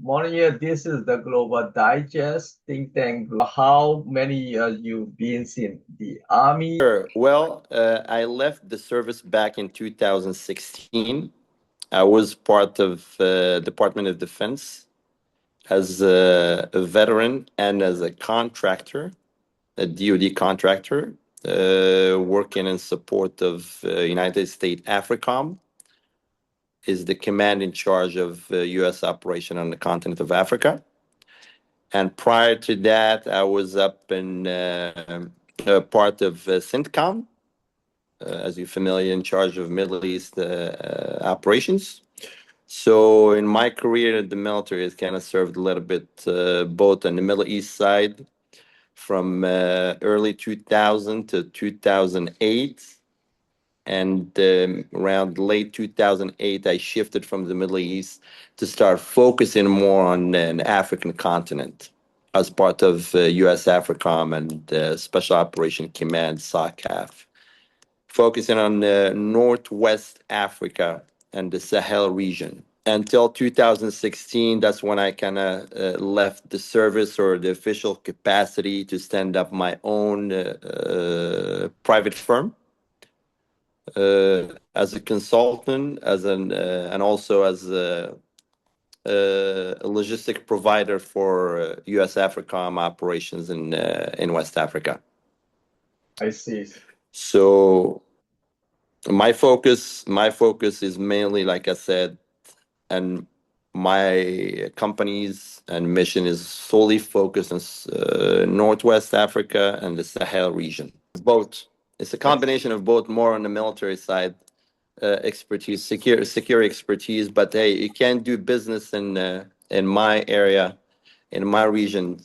Monier, this is the Global Digest think tank. How many years you've been in the army? Sure. Well, I left the service back in 2016. I was part of Department of Defense as a veteran and as a contractor, a DoD contractor, working in support of United States AFRICOM, is the command in charge of U.S. operation on the continent of Africa. And prior to that, I was up in part of CENTCOM, as you're familiar, in charge of Middle East operations. So in my career in the military, it kind of served a little bit both on the Middle East side from early 2000 to 2008. And around late 2008, I shifted from the Middle East to start focusing more on an African continent as part of U.S. AFRICOM and Special Operation Command, SOCAF, focusing on Northwest Africa and the Sahel region. Until 2016, that's when I kind of left the service or the official capacity to stand up my own private firm as a consultant, and also as a logistic provider for U.S. AFRICOM operations in West Africa. I see. So my focus is mainly, like I said, and my companies and mission is solely focused on Northwest Africa and the Sahel region. Both. It's a combination of both, more on the military side, expertise, secure expertise. But hey, you can't do business in my area, in my region,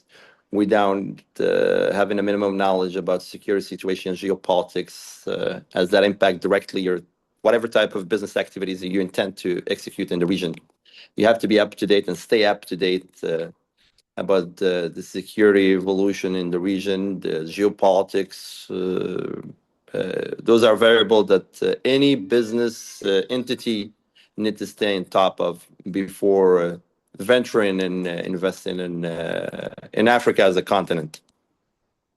without having a minimum knowledge about security situation, geopolitics, as that impact directly your whatever type of business activities that you intend to execute in the region. You have to be up to date and stay up to date about the security evolution in the region, the geopolitics. Those are variables that any business entity need to stay on top of before venturing and investing in Africa as a continent.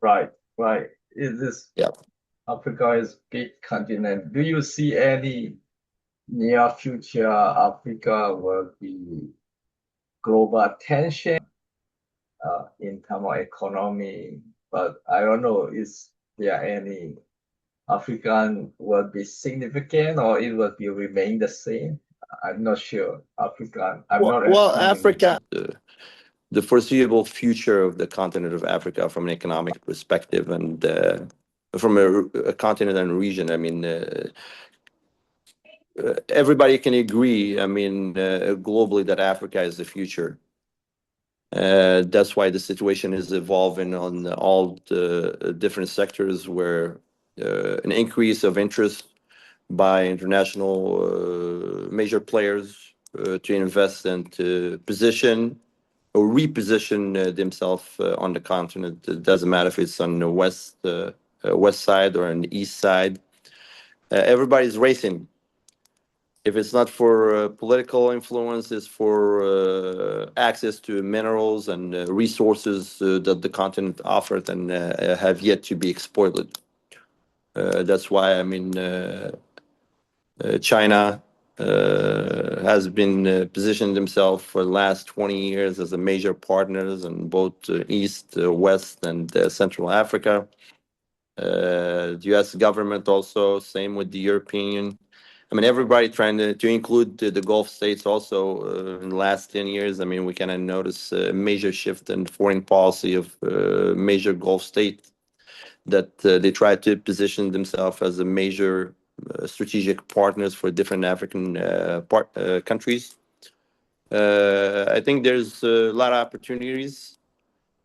Right, right. Is this Yeah. Africa is big continent? Do you see any near future Africa will be global attention in terms of economy? But I don't know, is there any African will be significant or it will be remain the same? I'm not sure. African, I'm not Well, estimating. Africa, the foreseeable future of the continent of Africa from an economic perspective and from a continent and region. I mean, everybody can agree, I mean, globally, that Africa is the future. That's why the situation is evolving on all the different sectors where an increase of interest by international major players to invest and to position or reposition themselves on the continent. It doesn't matter if it's on the west side or on the east side. Everybody's racing. If it's not for political influence, it's for access to minerals and resources that the continent offers and have yet to be exploited. That's why, I mean, China has been positioned themselves for the last 20 years as a major partners in both East, West, and Central Africa. The U.S. government also, same with the European. I mean, everybody trying to include the Gulf states also in the last 10 years. I mean, we kind of notice a major shift in foreign policy of major Gulf states that they try to position themselves as a major strategic partners for different African countries. I think there's a lot of opportunities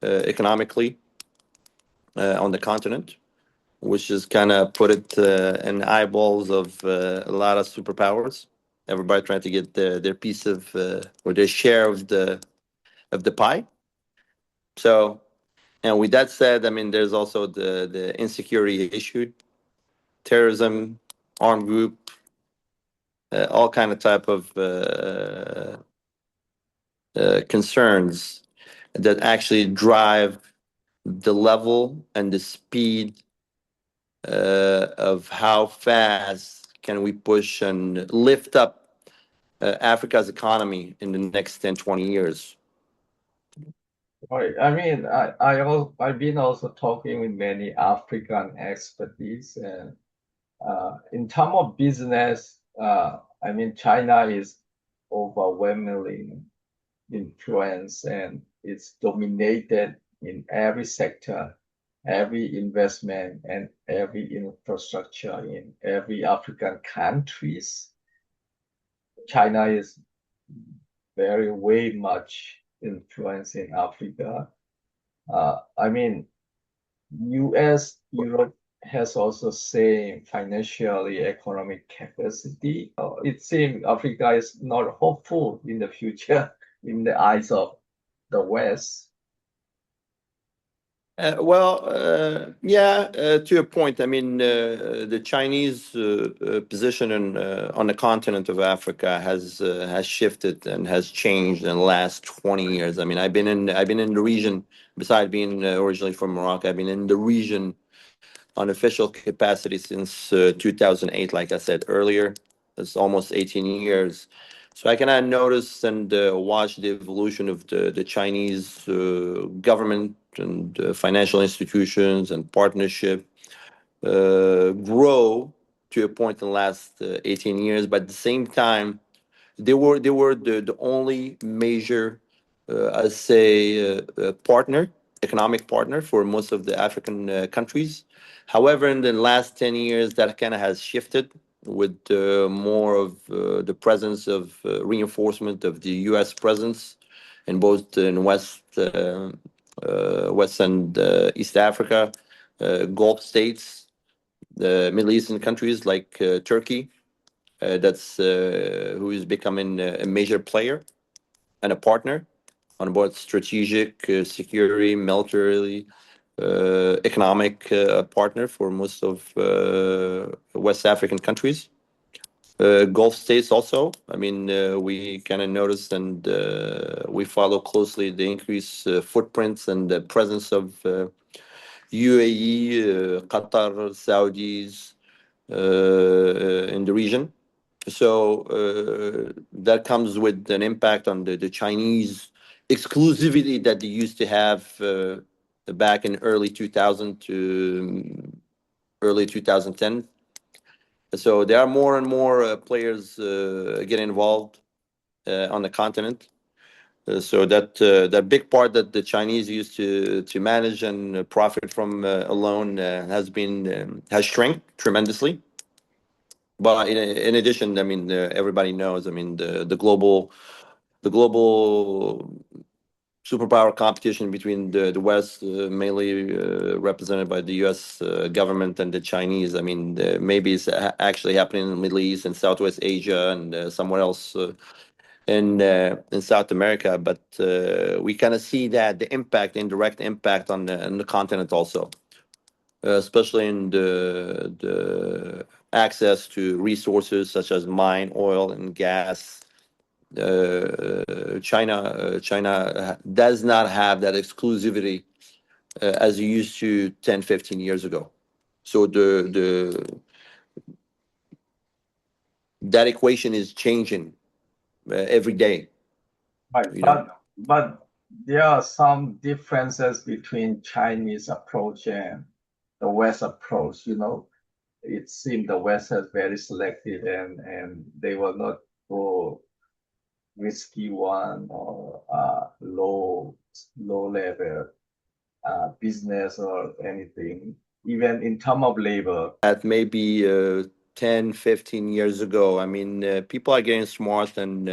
economically on the continent, which is kind of put it in eyeballs of a lot of superpowers. Everybody trying to get their piece of or their share of the pie. So, and with that said, I mean, there's also the insecurity issue, terrorism, armed group, all kind of type of concerns that actually drive the level and the speed of how fast can we push and lift up Africa's economy in the next 10, 20 years. Right. I mean, I've been also talking with many African expertise, and in terms of business, I mean, China is overwhelmingly influence and it's dominated in every sector, every investment, and every infrastructure in every African countries. China is very way much influence in Africa. I mean, US, Europe has also same financially economic capacity. It seems Africa is not hopeful in the future in the eyes of the West. To a point. I mean, the Chinese position on the continent of Africa has shifted and has changed in the last 20 years. I mean, I've been in the region. Besides being originally from Morocco, I've been in the region on official capacity since 2008. Like I said earlier, it's almost 18 years. So I cannot notice and watch the evolution of the Chinese government and financial institutions and partnership grow to a point in the last 18 years. But at the same time, they were the only major, I say, partner, economic partner for most of the African countries. However, in the last 10 years, that kind of has shifted with more of the presence of reinforcement of the U.S. presence in both in West and East Africa, Gulf states, the Middle Eastern countries like Turkey, that's who is becoming a major player and a partner on both strategic, security, military, economic partner for most of West African countries. Gulf states also. I mean, we kind of noticed and we follow closely the increased footprints and the presence of UAE, Qatar, Saudis in the region. So that comes with an impact on the Chinese exclusivity that they used to have back in early 2000 to early 2010. So there are more and more players getting involved on the continent. So that big part that the Chinese used to manage and profit from alone has shrunk tremendously. But in addition, I mean, everybody knows. I mean, the global superpower competition between the West, mainly represented by the U.S. Government and the Chinese. I mean, maybe it's actually happening in the Middle East and Southwest Asia and somewhere else in South America. But we kind of see that the impact, indirect impact on the continent also, especially in the access to resources such as mine, oil, and gas. China does not have that exclusivity as it used to 10, 15 years ago. So that equation is changing every day. Right. You know, But there are some differences between Chinese approach and the West approach. It seems the West is very selective and they will not go risky one or low level business or anything, even in terms of labor. that maybe 10, 15 years ago. I mean, people are getting smart and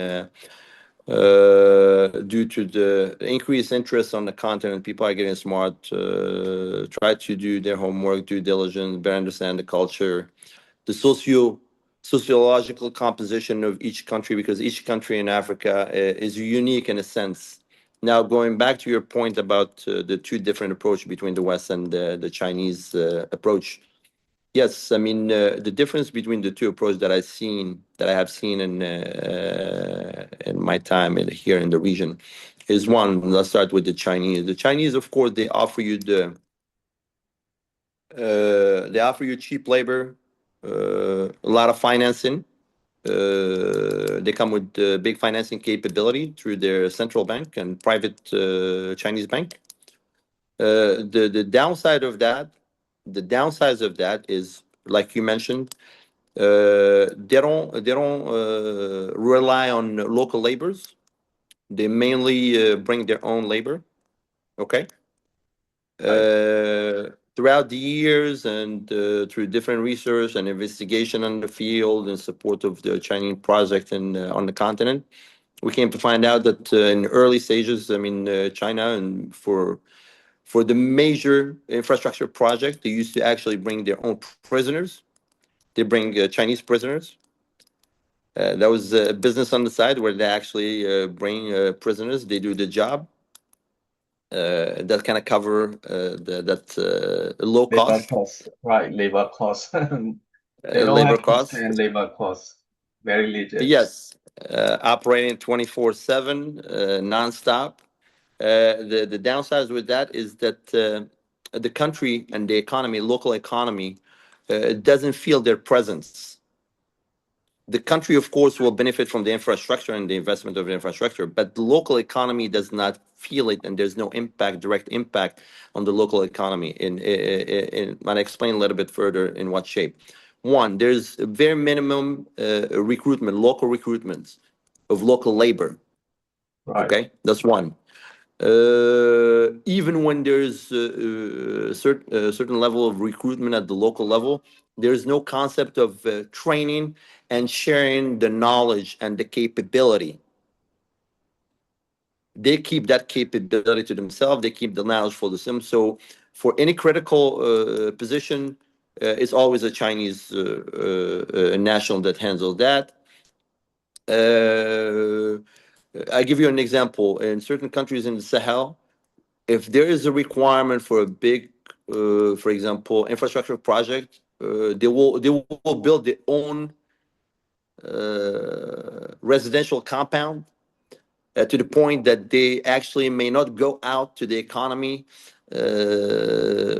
due to the increased interest on the continent, people are getting smart, try to do their homework, due diligence, better understand the culture, the sociological composition of each country, because each country in Africa is unique in a sense. Now, going back to your point about the two different approaches between the West and the Chinese approach, Yes, I mean the difference between the two approaches that I have seen in my time here in the region is one. Let's start with the Chinese. The Chinese, of course, they offer you cheap labor, a lot of financing. They come with big financing capability through their central bank and private Chinese bank. The downside of that, the downsides of that is, like you mentioned, they don't rely on local labors. They mainly bring their own labor. Okay. Right. Throughout the years and through different research and investigation on the field in support of the Chinese project on the continent, we came to find out that in early stages, I mean, China and for the major infrastructure project, they used to actually bring their own prisoners. They bring Chinese prisoners. That was a business on the side where they actually bring prisoners. They do the job. That kind of cover that low Labor cost costs, right? Labor costs. They don't labor have to cost. spend labor costs. Very legit. Yes, operating 24/7, nonstop. The downsides with that is that the country and the economy, local economy, doesn't feel their presence. The country, of course, will benefit from the infrastructure and the investment of the infrastructure, but the local economy does not feel it, and there's no impact, direct impact on the local economy. I'll explain a little bit further in what shape. One, there's a very minimum recruitment, local recruitments of local labor. Right. Okay, that's one. Even when there's certain level of recruitment at the local level, there's no concept of training and sharing the knowledge and the capability. They keep that capability to themselves. They keep the knowledge for themselves. So for any critical position, it's always a Chinese national that handles that. I give you an example. In certain countries in the Sahel, if there is a requirement for a big, for example, infrastructure project, they will build their own residential compound to the point that they actually may not go out to the economy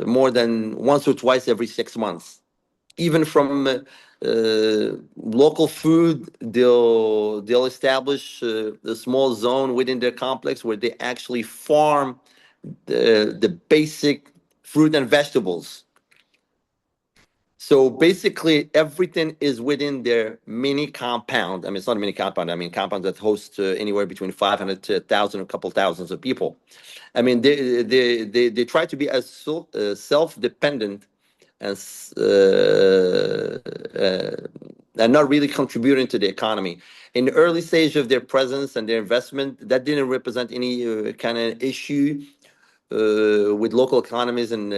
more than once or twice every 6 months. Even from local food, they'll establish a small zone within their complex where they actually farm the basic fruit and vegetables. So basically, everything is within their mini compound. I mean, it's not a mini compound. I mean, compounds that host anywhere between 500 to 1,000, a couple thousands of people. I mean, they try to be as self-dependent as and not really contributing to the economy. In the early stage of their presence and their investment, that didn't represent any kind of issue with local economies and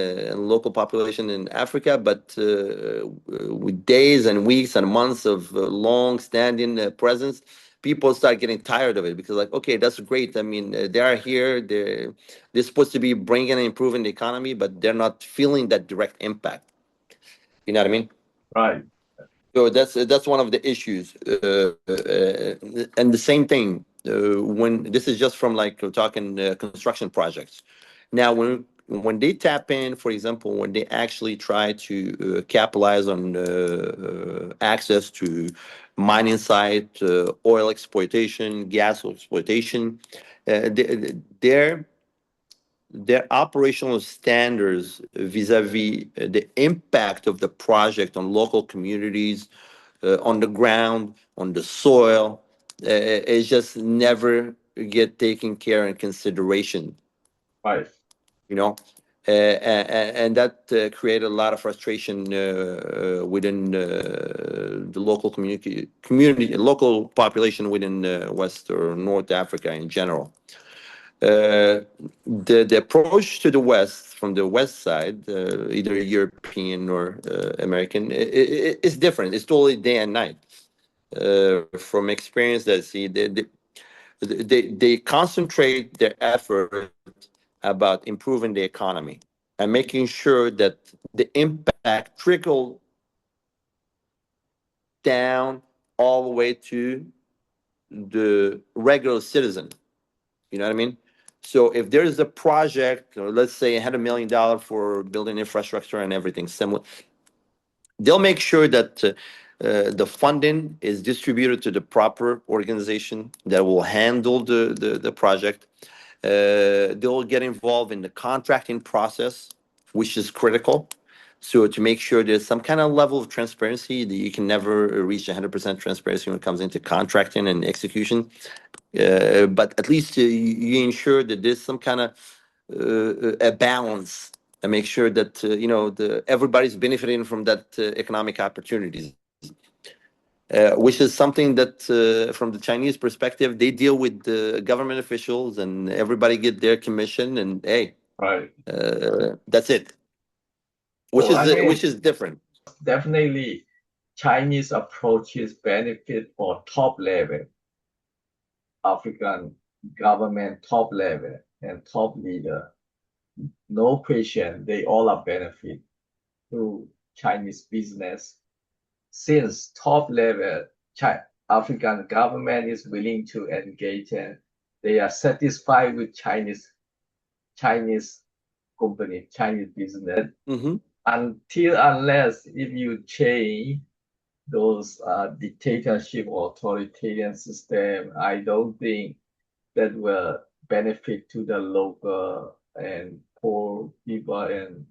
local population in Africa, but with days and weeks and months of long-standing presence, people start getting tired of it because, like, okay, that's great. I mean, they are here. They're supposed to be bringing and improving the economy, but they're not feeling that direct impact. You know what I mean? Right. So that's one of the issues, and the same thing when this is just from like we're talking construction projects. Now, when they tap in, for example, when they actually try to capitalize on access to mining site, oil exploitation, gas exploitation, their operational standards vis-a-vis the impact of the project on local communities, on the ground, on the soil, is just never get taken care and consideration. Right. You know, and that created a lot of frustration within the local community, local population within West or North Africa in general. The approach to the West from the West side, either European or American, is different. It's totally day and night. From experience, that see they concentrate their effort about improving the economy and making sure that the impact trickle down all the way to the regular citizen. You know what I mean? So if there is a project, or let's say $100 million for building infrastructure and everything similar, they'll make sure that the funding is distributed to the proper organization that will handle the project. They'll get involved in the contracting process, which is critical. So to make sure there's some kind of level of transparency, that you can never reach 100% transparency when it comes into contracting and execution. But at least you ensure that there's some kind of a balance and make sure that everybody's benefiting from that economic opportunities. Which is something that, from the Chinese perspective, they deal with the government officials and everybody get their commission, and hey, Right. that's it. Which So, is which is different. Definitely, Chinese approaches benefit for top level African government, top level and top leader. No question, they all are benefit through Chinese business. Since top level African government is willing to engage and they are satisfied with Chinese company, Chinese business. Mm-hmm. Unless if you change those dictatorship authoritarian system, I don't think that will benefit to the local and poor people and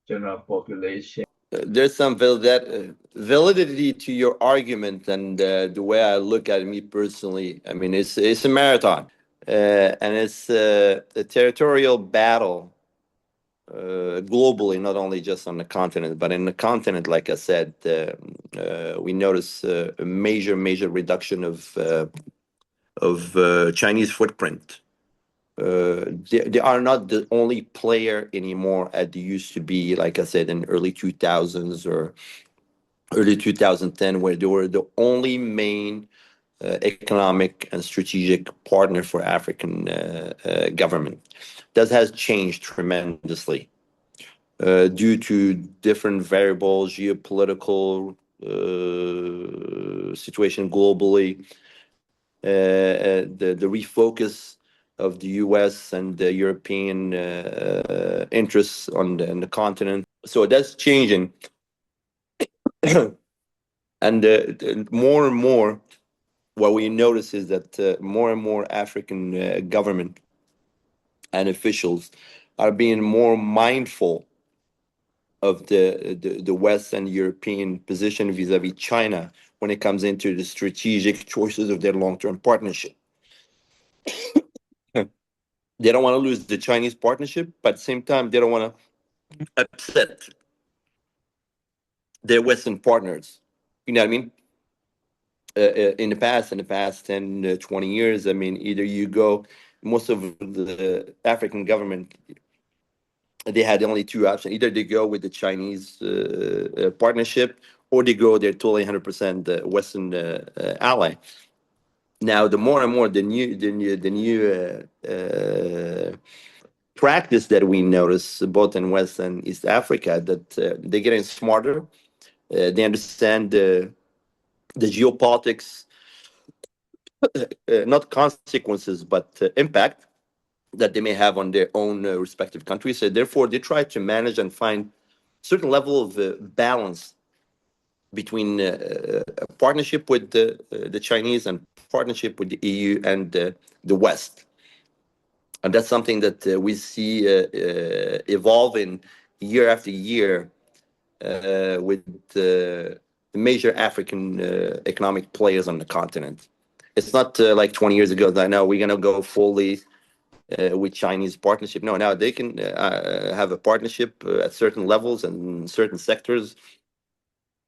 general population. There's some validity to your argument, and the way I look at it, me personally, I mean, it's a marathon, and it's a territorial battle globally, not only just on the continent, but in the continent. Like I said, we notice a major reduction of Chinese footprint. They are not the only player anymore as they used to be, like I said, in early 2000s or early 2010, where they were the only main economic and strategic partner for African government. That has changed tremendously due to different variables, geopolitical situation globally, the refocus of the U.S. and the European interests on the continent. So that's changing. And more and more, what we notice is that more and more African government and officials are being more mindful of the West and European position vis-a-vis China when it comes into the strategic choices of their long-term partnership. They don't want to lose the Chinese partnership, but at the same time, they don't want to upset their Western partners. You know what I mean? In the past 10, 20 years, I mean, either you go, most of the African government, they had only two options. Either they go with the Chinese partnership, or they go their totally 100% Western ally. Now, the more and more the new practice that we notice both in West and East Africa, that they're getting smarter. They understand the geopolitics, not consequences, but impact that they may have on their own respective countries. So therefore, they try to manage and find certain level of balance between a partnership with the Chinese and partnership with the EU and the West. And that's something that we see evolving year after year with the major African economic players on the continent. It's not like 20 years ago that now we're going to go fully with Chinese partnership. No, now they can have a partnership at certain levels and certain sectors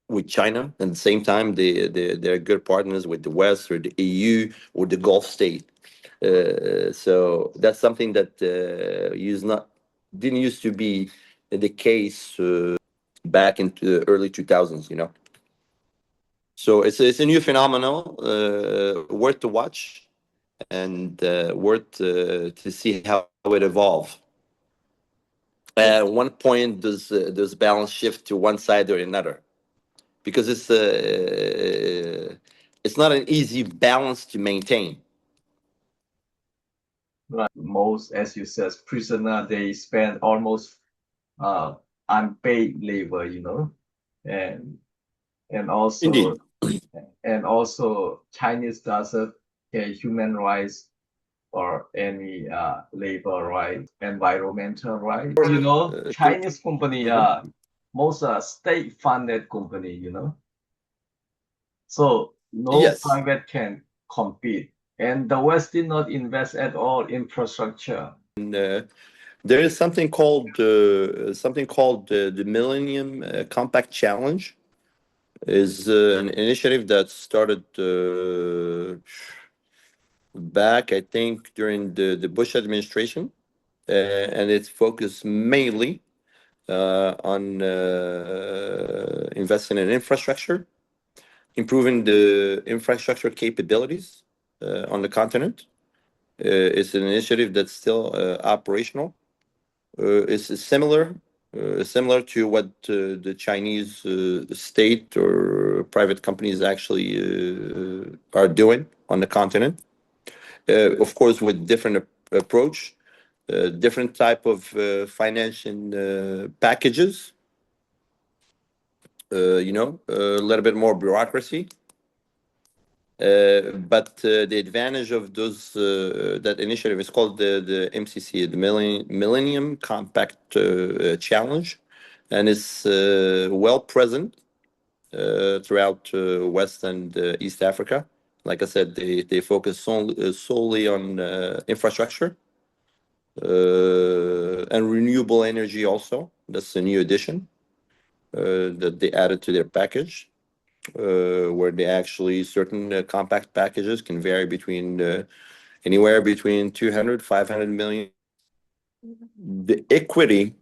with China. At the same time, they're good partners with the West or the EU or the Gulf state. So that's something that didn't used to be the case back into the early 2000s, you know. So it's a new phenomenon, worth to watch and worth to see how it evolves. At one point, does balance shift to one side or another? because it's not an easy balance to maintain. Right. Most, as you said, prisoner, they spend almost unpaid labor, and and also Indeed. and also Chinese doesn't care human rights or any labor rights, environmental rights. To, Chinese company Mhm. most state-funded company, so no Yes. private can compete. And the West did not invest at all in infrastructure. And there is something called the Millennium Compact Challenge. Is an initiative that started back, I think, during the Bush administration, and it's focused mainly on investing in infrastructure, improving the infrastructure capabilities on the continent. It's an initiative that's still operational. It's similar to what the Chinese state or private companies actually are doing on the continent. Of course, with different approach, different type of financial packages. A little bit more bureaucracy. But the advantage of that initiative is called the MCC, the Millennium Compact Challenge, and it's well present throughout West and East Africa. Like I said, they focus solely on infrastructure and renewable energy also. That's a new addition that they added to their package, where they actually certain compact packages can vary between anywhere between 200, 500 million. The equity,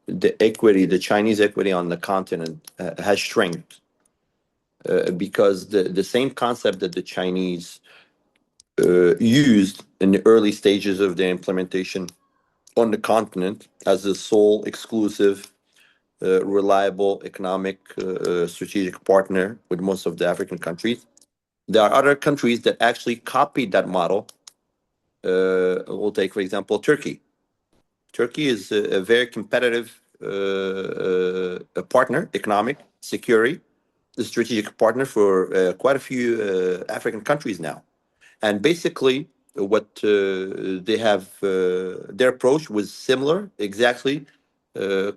the Chinese equity on the continent has shrinked because the same concept that the Chinese used in the early stages of their implementation on the continent as a sole exclusive reliable economic strategic partner with most of the African countries. There are other countries that actually copied that model. We'll take, for example, Turkey. Turkey is a very competitive partner, economic, security, a strategic partner for quite a few African countries now. And basically, what they have, their approach was similar, exactly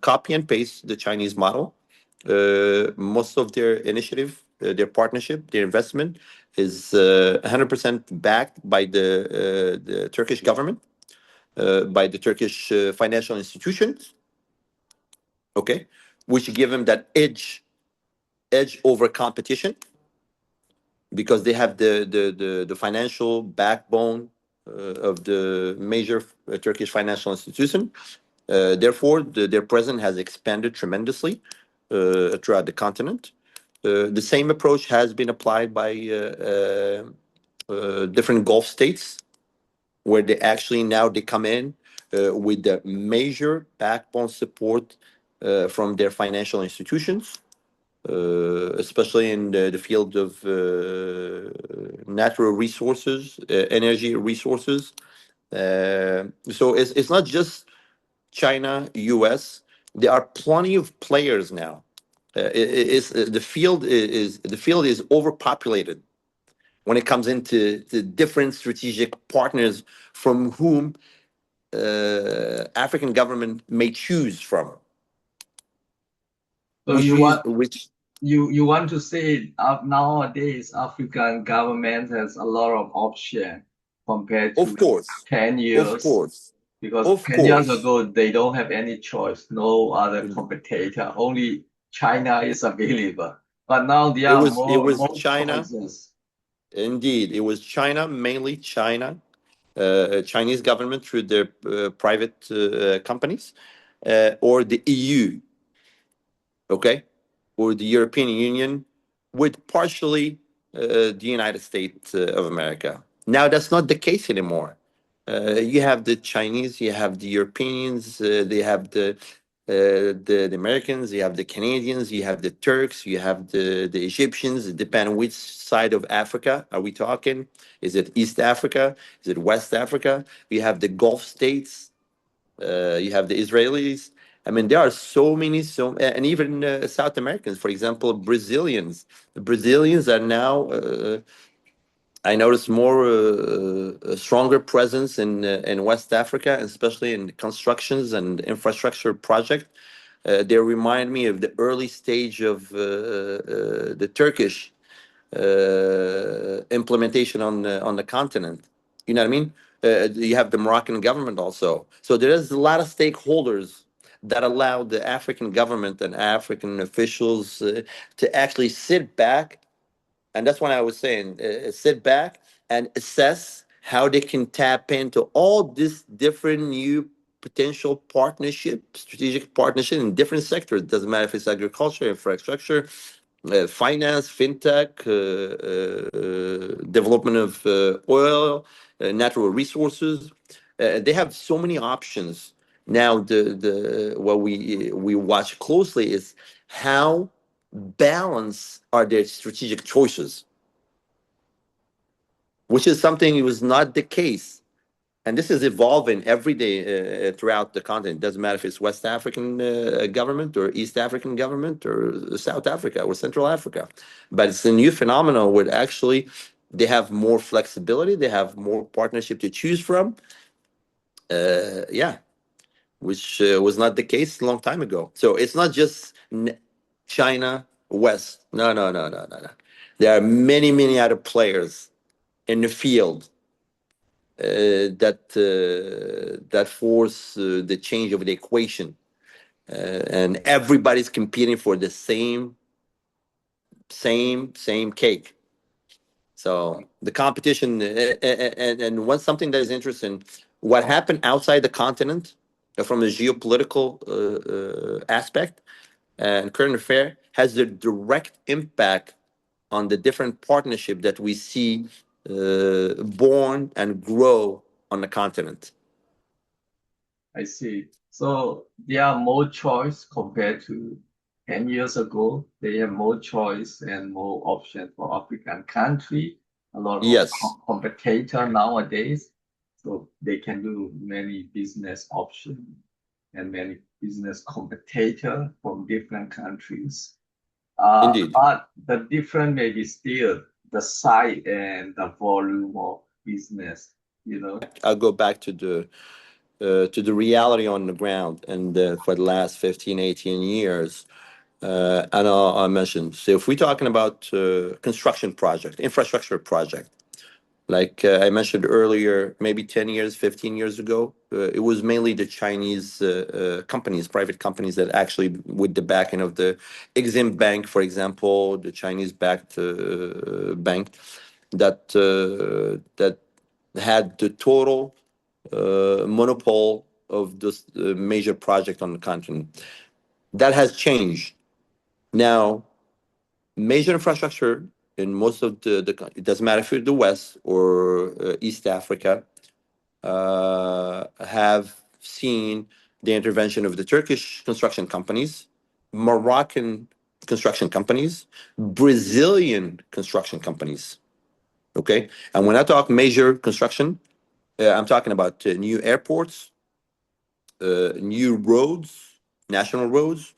copy and paste the Chinese model. Most of their initiative, their partnership, their investment is 100% backed by the Turkish government, by the Turkish financial institutions, okay, which give them that edge over competition because they have the financial backbone of the major Turkish financial institution. Therefore, their presence has expanded tremendously throughout the continent. The same approach has been applied by different Gulf states, where they come in with the major backbone support from their financial institutions, especially in the field of natural resources, energy resources. So it's not just China, US. There are plenty of players now. The field is overpopulated when it comes into the different strategic partners from whom African government may choose from. So Which you want to say nowadays African government has a lot of option compared of to course, 10 of years, course, because of 10 years course. ago they don't have any choice, no other competitor, only China is available. But now there It are was it was more China. choices. Indeed, it was China, mainly China, Chinese government through their private companies, or the EU, okay, or the European Union, with partially the United States of America. Now that's not the case anymore. You have the Chinese, you have the Europeans, they have the Americans, you have the Canadians, you have the Turks, you have the Egyptians. It depends which side of Africa are we talking. Is it East Africa? Is it West Africa? You have the Gulf states. You have the Israelis. I mean, there are so many, and even South Americans, for example, Brazilians. The Brazilians are now. I noticed more a stronger presence in West Africa, especially in constructions and infrastructure project. They remind me of the early stage of the Turkish implementation on the continent. You know what I mean? You have the Moroccan government also. So there is a lot of stakeholders that allow the African government and African officials to actually sit back, and that's what I was saying. Sit back and assess how they can tap into all these different new potential partnership, strategic partnership in different sectors. It doesn't matter if it's agriculture, infrastructure, finance, fintech, development of oil, natural resources. They have so many options. Now, the what we watch closely is how balanced are their strategic choices, which is something it was not the case. And this is evolving every day throughout the continent. It doesn't matter if it's West African government or East African government or South Africa or Central Africa. But it's a new phenomenon where actually they have more flexibility, they have more partnership to choose from. Yeah, which was not the case a long time ago. So it's not just China, West. No, no, no, no, no, no. There are many, many other players in the field that force the change of the equation, and everybody's competing for the same cake. So the competition, and what's something that is interesting, what happened outside the continent from a geopolitical aspect and current affair has a direct impact on the different partnership that we see born and grow on the continent. I see. So there are more choice compared to 10 years ago. They have more choice and more option for African country. A lot of Yes, competitor nowadays. So they can do many business option and many business competitor from different countries. indeed. But the difference may be still the size and the volume of business, you know. I'll go back to the reality on the ground, and for the last 15, 18 years. And I mentioned, so if we're talking about construction project, infrastructure project, like I mentioned earlier, maybe 10 years, 15 years ago, it was mainly the Chinese companies, private companies that actually, with the backing of the Exim Bank, for example, the Chinese-backed bank, that had the total monopoly of this major project on the continent. That has changed. Now, major infrastructure in most of it doesn't matter if you're the West or East Africa, have seen the intervention of the Turkish construction companies, Moroccan construction companies, Brazilian construction companies. Okay, and when I talk major construction, I'm talking about new airports, new roads, national roads,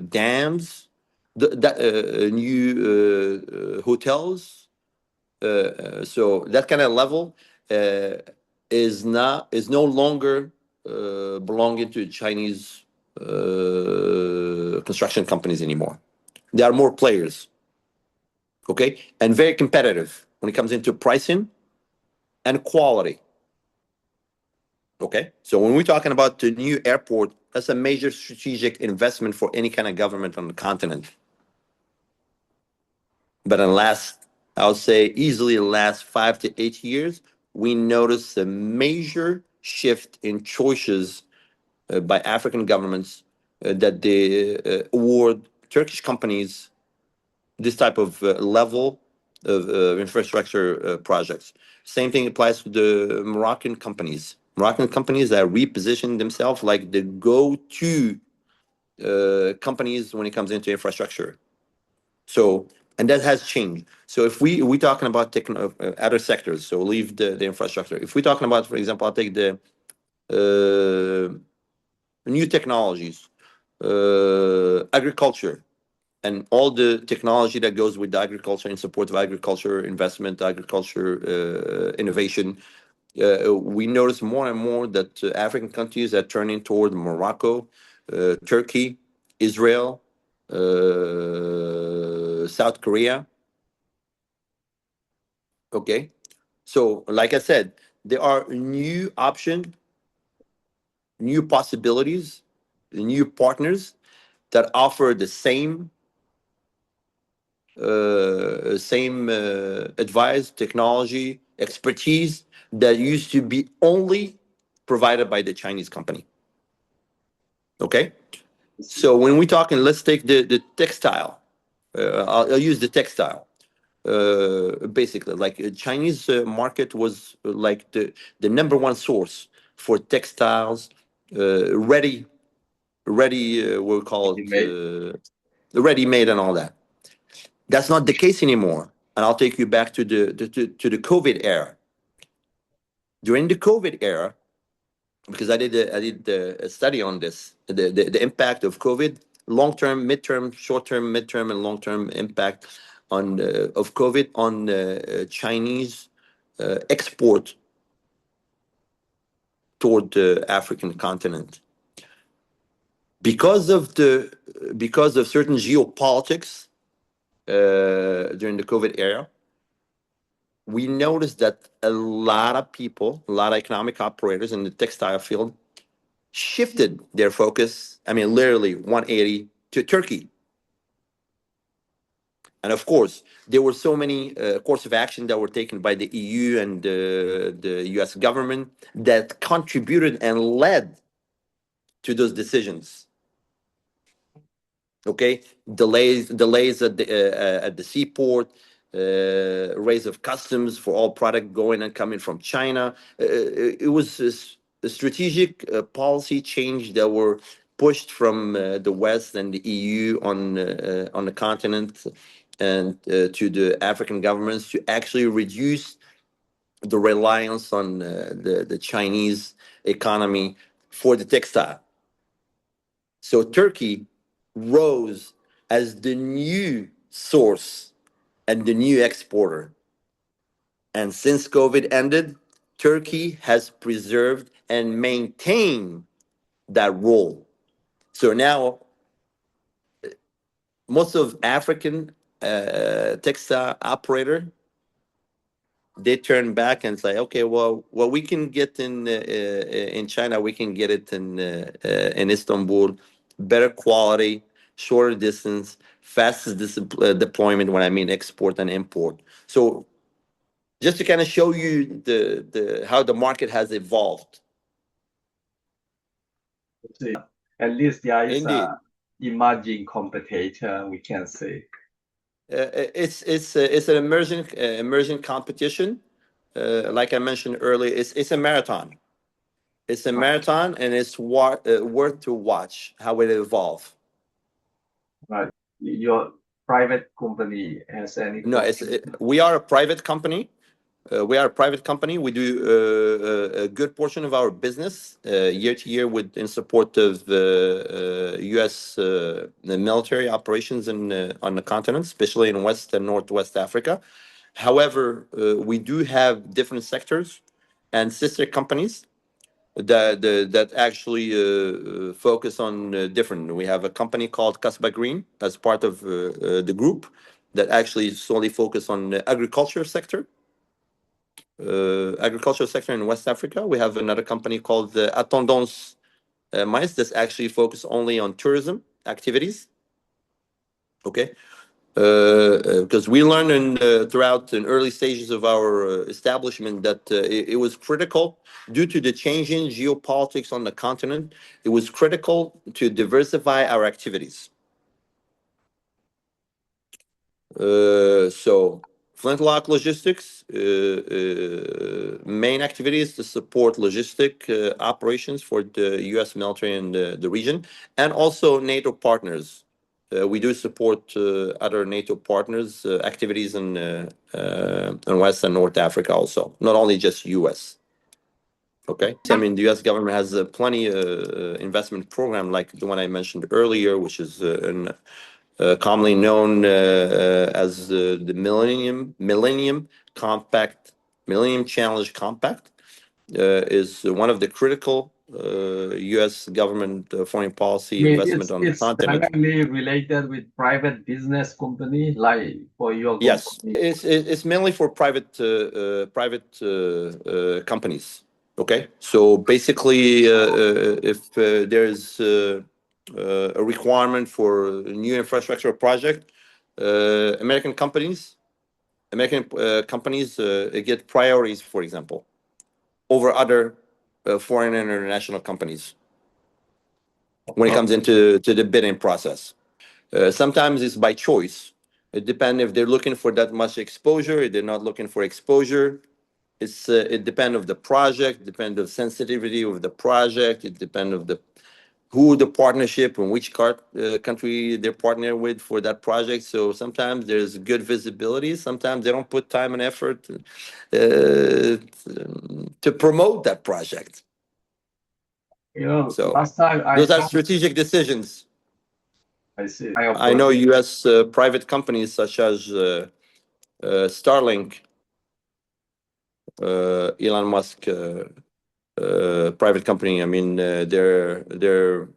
dams, new hotels. So that kind of level uh, is no longer belonging to Chinese construction companies anymore. There are more players, okay, and very competitive when it comes into pricing and quality. Okay, so when we're talking about the new airport, that's a major strategic investment for any kind of government on the continent. But in the last, I would say easily the last 5 to 8 years, we noticed a major shift in choices by African governments that they award Turkish companies this type of level of infrastructure projects. Same thing applies to the Moroccan companies. Moroccan companies that reposition themselves like the go-to companies when it comes into infrastructure. So, and that has changed. So if we talking about other sectors, so leave the infrastructure. If we're talking about, for example, I'll take the new technologies, agriculture, and all the technology that goes with the agriculture in support of agriculture investment, agriculture innovation. We notice more and more that African countries are turning toward Morocco, Turkey, Israel, South Korea. Okay, so like I said, there are new options, new possibilities, new partners that offer the same advice, technology, expertise that used to be only provided by the Chinese company. Okay, so when we talk, and let's take the textile. I'll use the textile. Basically, like Chinese market was like the number one source for textiles, ready, we'll call it ready made and all that. That's not the case anymore. And I'll take you back to the COVID era. During the COVID era, because I did a study on this, the impact of COVID, long term, midterm, short term, midterm, and long term impact on of COVID on Chinese export toward the African continent. Because of certain geopolitics during the COVID era, we noticed that a lot of people, a lot of economic operators in the textile field shifted their focus, I mean, literally 180 to Turkey. And of course, there were so many course of action that were taken by the EU and the US government that contributed and led to those decisions. Okay, delays at the seaport, raise of customs for all product going and coming from China. It was a strategic policy change that were pushed from the West and the EU on the continent and to the African governments to actually reduce the reliance on the Chinese economy for the textile. So Turkey rose as the new source and the new exporter. And since COVID ended, Turkey has preserved and maintained that role. So now, most of African textile operator, they turn back and say, okay, well, what we can get in China, we can get it in Istanbul, better quality, shorter distance, fastest deployment when I mean export and import. So just to kind of show you the how the market has evolved. At least there is Indeed. a emerging competitor, we can say. It's an emerging competition. Like I mentioned earlier, it's a marathon. It's a marathon, and it's worth to watch how it evolve. Right. Your private company has any? No, we are a private company. We are a private company. We do a good portion of our business year to year in support of U.S. The military operations on the continent, especially in West and Northwest Africa. However, we do have different sectors and sister companies that actually focus on different. We have a company called Kasba Green as part of the group that actually solely focus on the agriculture sector in West Africa. We have another company called Attendance Mais that's actually focused only on tourism activities. Okay, because we learned throughout in early stages of our establishment that it was critical due to the changing geopolitics on the continent. It was critical to diversify our activities. So Flintlock Logistics main activity is to support logistic operations for the U.S. military and the region, and also NATO partners. We do support other NATO partners' activities in West and North Africa also, not only just U.S. Okay, I mean the U.S. government has plenty investment program like the one I mentioned earlier, which is commonly known as the Millennium Compact, Millennium Challenge Compact, is one of the critical U.S. government foreign policy I mean, investment on the it's continent. directly related with private business company, like for your Yes, company. it's mainly for private companies. Okay, so basically, if there's a requirement for a new infrastructure project, American companies get priorities, for example, over other foreign and international companies when it comes into the bidding process. Sometimes it's by choice. It depends if they're looking for that much exposure, if they're not looking for exposure. It depends of the project, depends of sensitivity of the project, it depends of who the partnership and which country they're partnering with for that project. So sometimes there's good visibility. Sometimes they don't put time and effort to promote that project. So last time those are strategic decisions. I see. I know U.S. Private companies such as Starlink, Elon Musk private company. I mean, they're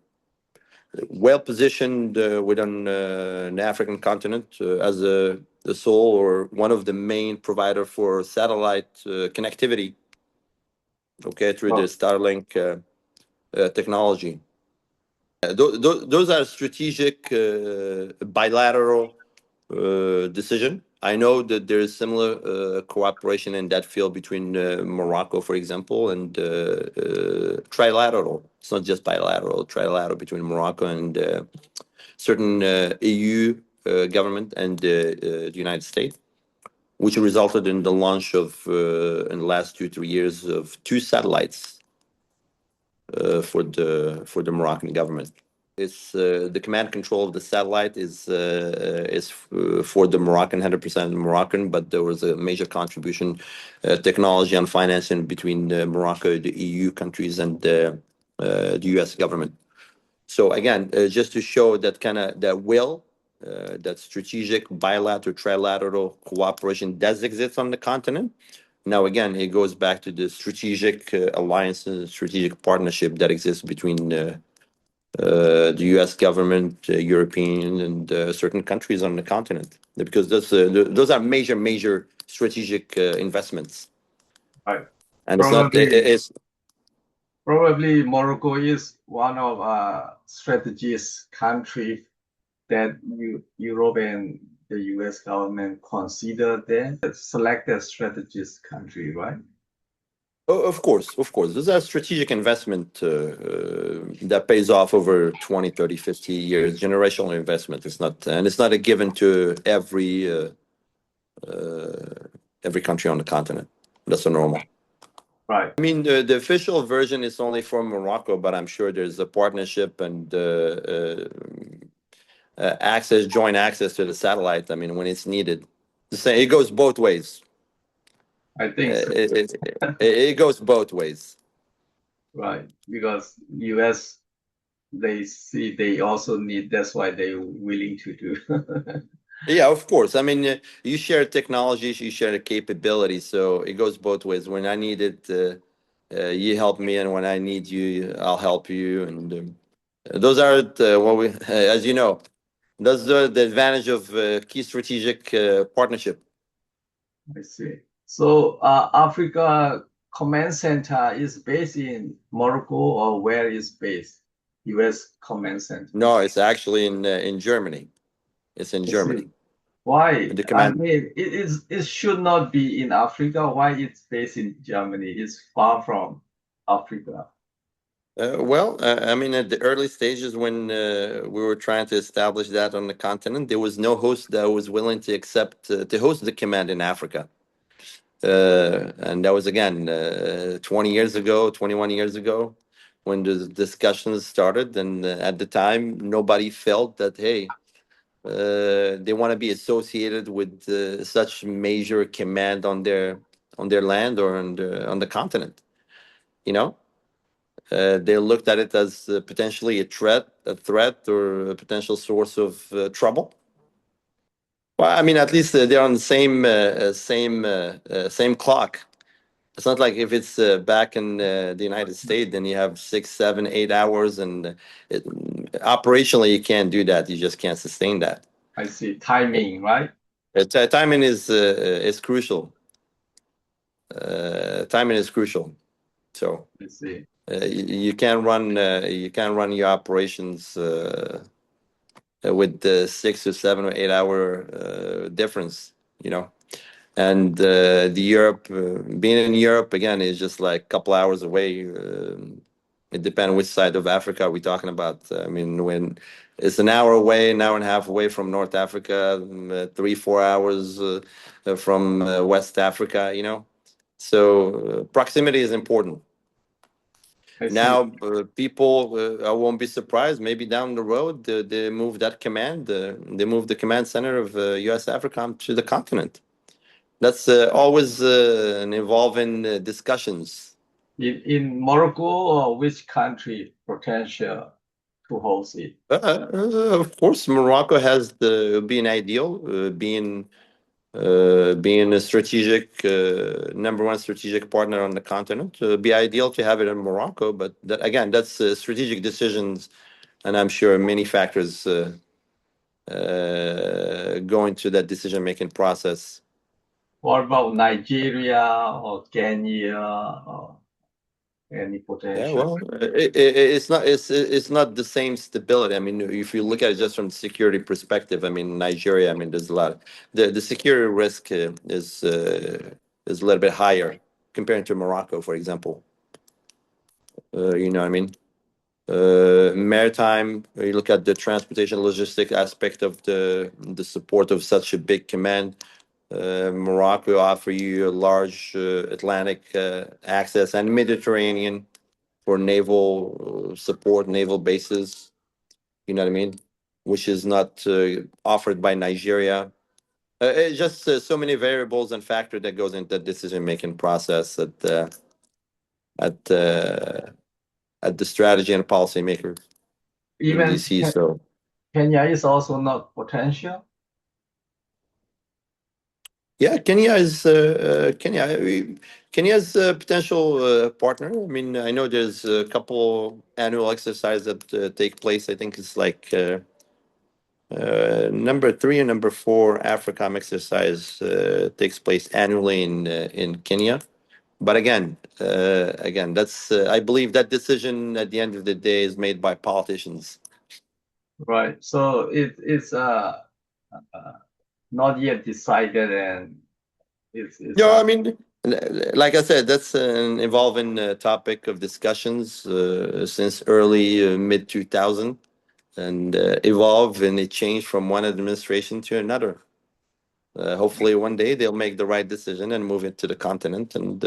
well positioned within the African continent as the sole or one of the main provider for satellite connectivity. Okay, through the Starlink technology. Those are strategic bilateral decision. I know that there is similar cooperation in that field between Morocco, for example, and trilateral. It's not just bilateral, trilateral between Morocco and certain EU government and the United States, which resulted in the launch of, in the last 2-3 years, of 2 satellites for the Moroccan government. It's the command control of the satellite is for the Moroccan, 100% Moroccan, but there was a major contribution, technology and financing between Morocco, the EU countries, and the U.S. government. So again, just to show that kind of that strategic bilateral, trilateral cooperation does exist on the continent. Now, again, it goes back to the strategic alliances, strategic partnership that exists between the U.S. government, European, and certain countries on the continent, because those are major strategic investments. Right. And it's probably Morocco is one of strategist country that Europe and the U.S. government consider them selected strategist country, right? Of course. Those are strategic investment that pays off over 20, 30, 50 years, generational investment. It's not a given to every country on the continent. That's a normal. Right. I mean, the official version is only from Morocco, but I'm sure there's a partnership and joint access to the satellite. I mean, when it's needed. It goes both ways. I think so. It goes both ways. Right, because U.S. they also need. That's why they're willing to do. Yeah, of course. I mean, you share technologies, you share the capabilities, so it goes both ways. When I need it, you help me, and when I need you, I'll help you. And those are what we, as you know, that's the advantage of key strategic partnership. I see. So Africa Command Center is based in Morocco, or where is based? U.S. Command Center. No, it's actually in Germany. It's in Germany. Why? The command. I mean, it should not be in Africa. Why it's based in Germany? It's far from Africa. I mean, at the early stages when we were trying to establish that on the continent, there was no host that was willing to accept to host the command in Africa. And that was again 20 years ago, 21 years ago, when the discussions started. And at the time, nobody felt that, hey, they want to be associated with such major command on their land or on the continent. You know, they looked at it as potentially a threat, or a potential source of trouble. Well, I mean, at least they're on the same clock. It's not like if it's back in the United States, then you have 6, 7, 8 hours, and operationally you can't do that. You just can't sustain that. I see. Timing, right? Timing is crucial. Timing is crucial. So I see. you can run your operations with the 6 or 7 or 8 hour difference. You know. And the Europe, being in Europe again is just like a couple hours away. It depends which side of Africa we're talking about. I mean, when it's an hour away, an hour and a half away from North Africa, 3, 4 hours from West Africa, you know. So proximity is important. I see. Now, people, I won't be surprised. Maybe down the road, they move that command. They move the command center of U.S. AFRICOM to the continent. That's always an evolving discussions. In Morocco, or which country potential to host it? Of course, Morocco has being ideal, being a strategic number one strategic partner on the continent. Be ideal to have it in Morocco, but that, again, that's strategic decisions, and I'm sure many factors go into that decision making process. What about Nigeria or Kenya or any Yeah, potential? well, it's not the same stability. I mean, if you look at it just from the security perspective, I mean, Nigeria, I mean, there's a lot. The security risk is a little bit higher compared to Morocco, for example. You know what I mean? Maritime, you look at the transportation logistic aspect of the support of such a big command. Morocco offer you a large Atlantic access and Mediterranean for naval support, naval bases. You know what I mean? Which is not offered by Nigeria. It's just so many variables and factors that goes into the decision making process at uh, at the strategy and policy maker in Even DC. So Kenya is also not potential. yeah, Kenya's a potential partner. I mean, I know there's a couple annual exercises that take place. I think it's like number 3 and number 4 AFRICOM exercise takes place annually in Kenya. But again, that's I believe that decision at the end of the day is made by politicians. Right. So it's not yet decided, and it's Yeah, I mean, like I said, that's an evolving topic of discussions since early mid 2000, and evolve and it changed from one administration to another. Hopefully, one day they'll make the right decision and move it to the continent and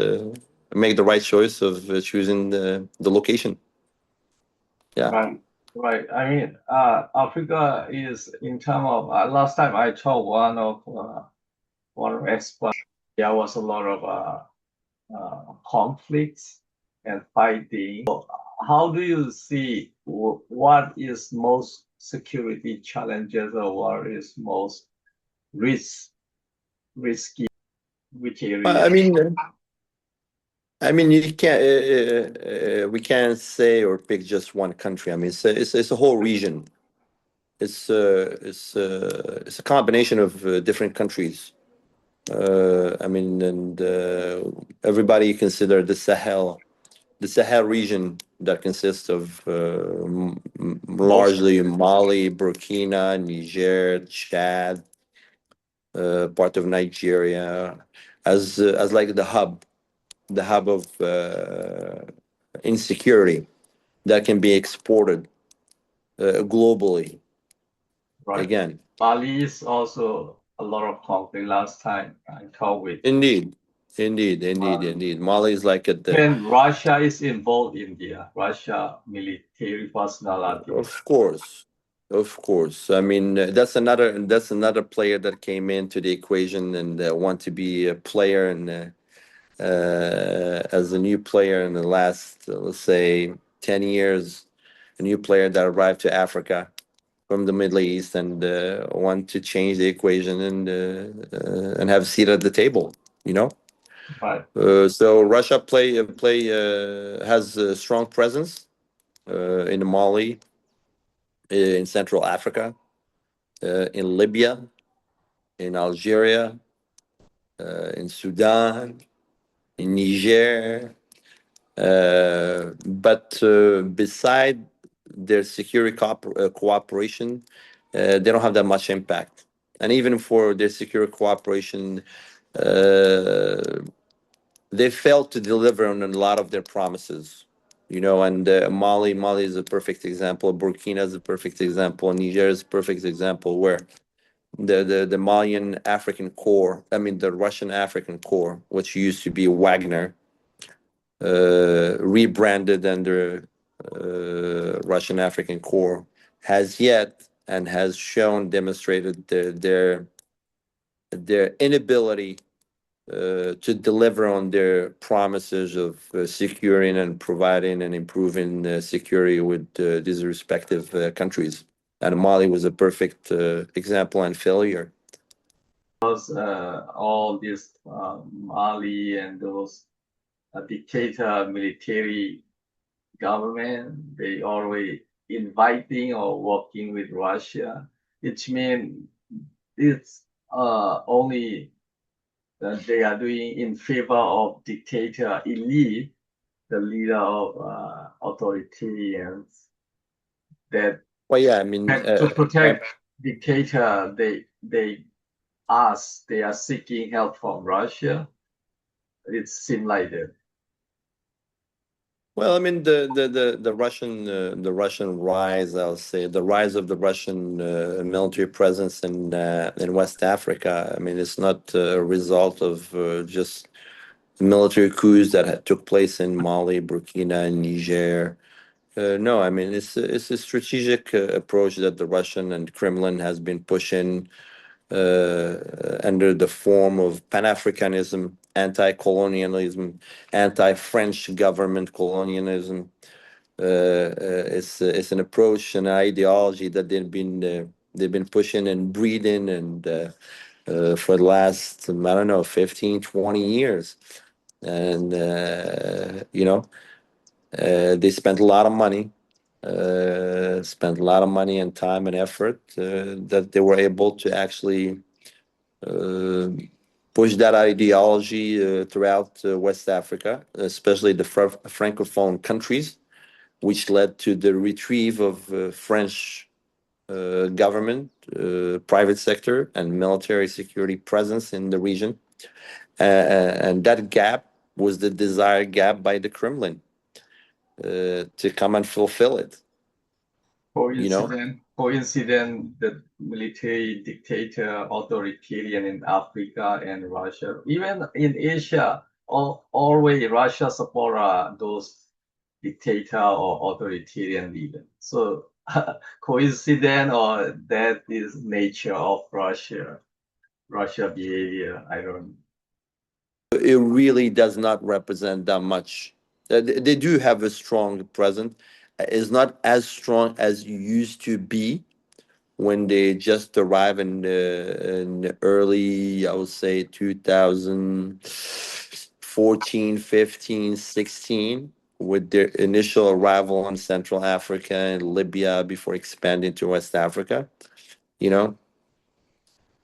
make the right choice of choosing the location. Yeah. right. Right. I mean, Africa is in terms of last time I talked one of experts. There was a lot of conflicts and fighting. So how do you see what is most security challenges, or what is most risky, which area? I mean, you can't. We can't say or pick just one country. I mean, it's a whole region. It's a combination of different countries. I mean, and everybody consider the Sahel region that consists of largely Mali, Burkina, Niger, Chad, part of Nigeria, as like the hub of insecurity. that can be exported globally. Right. Again, Mali is also a lot of conflict last time I talked with indeed, indeed, indeed, Mali. indeed. Mali is like at the, When Russia is involved in there, Russia military personality. of course, of course. I mean, that's another player that came into the equation and want to be a player and as a new player in the last, let's say, 10 years, a new player that arrived to Africa from the Middle East and want to change the equation and have a seat at the table. You know. Right. So Russia has a strong presence in Mali, in Central Africa, in Libya, in Algeria, in Sudan, in Niger. But beside their security cooperation, they don't have that much impact. And even for their security cooperation, uh, they failed to deliver on a lot of their promises. And Mali is a perfect example. Burkina is a perfect example. Niger is a perfect example where the Malian African Corps, I mean the Russian African Corps, which used to be Wagner, rebranded under Russian African Corps, has yet and has demonstrated their inability to deliver on their promises of securing and providing and improving security with these respective countries. And Mali was a perfect example and failure. Because all this Mali and those dictator military government, they always inviting or working with Russia. It means it's only that they are doing in favor of dictator elite, the leader of authoritarians. That Well, yeah, I mean, to protect dictator, they are seeking help from Russia. It seems like that. well, I mean, the Russian rise, I'll say, the rise of the Russian military presence in West Africa. I mean, it's not a result of just military coups that took place in Mali, Burkina, and Niger. No, I mean it's a strategic approach that the Russian and Kremlin has been pushing under the form of Pan-Africanism, anti-colonialism, anti-French government colonialism. It's an approach and ideology that they've been pushing and breeding and for the last, I don't know, 15, 20 years. And they spent a lot of money, and time and effort that they were able to actually uh, push that ideology throughout West Africa, especially the Francophone countries, which led to the retrieve of French government, private sector, and military security presence in the region. And that gap was the desired gap by the Kremlin to come and fulfill it. Coincident that military dictator authoritarian in Africa and Russia, even in Asia, always Russia support those dictator or authoritarian leader. So coincident or that is nature of Russia behavior. I don't. It really does not represent that much. They do have a strong presence. It's not as strong as it used to be when they just arrived in the early, I would say, 2014, 15, 16, with their initial arrival in Central Africa and Libya before expanding to West Africa, you know.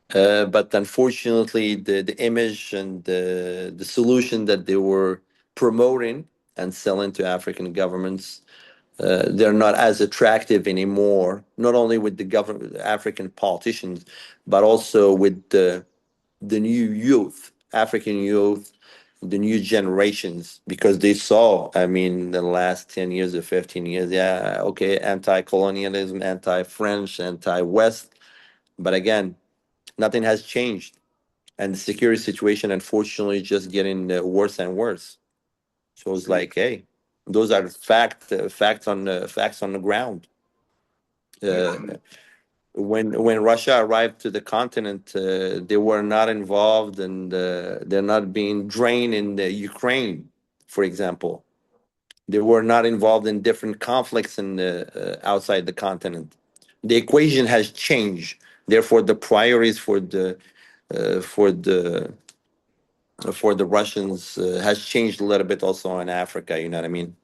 But unfortunately, the image and the solution that they were promoting and selling to African governments, they're not as attractive anymore. Not only with the government, African politicians, but also with the new youth, African youth, the new generations, because they saw, I mean, the last 10 years or 15 years, yeah, okay, anti-colonialism, anti-French, anti-West, but again, nothing has changed, and the security situation, unfortunately, is just getting worse and worse. So it's like, hey, those are facts on the ground. Uh, when Russia arrived to the continent, they were not involved, and they're not being drained in the Ukraine, for example. They were not involved in different conflicts in outside the continent. The equation has changed. Therefore, the priorities uh, for the for the Russians has changed a little bit also in Africa. You know what I mean?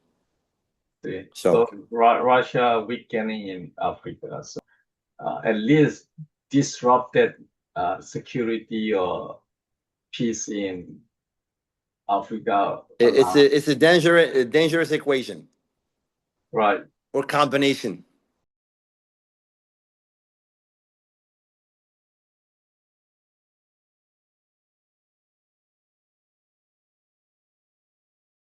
See. So So Russia weakening in Africa, so at least disrupted security or peace in Africa a lot. it's a dangerous equation Right. or combination.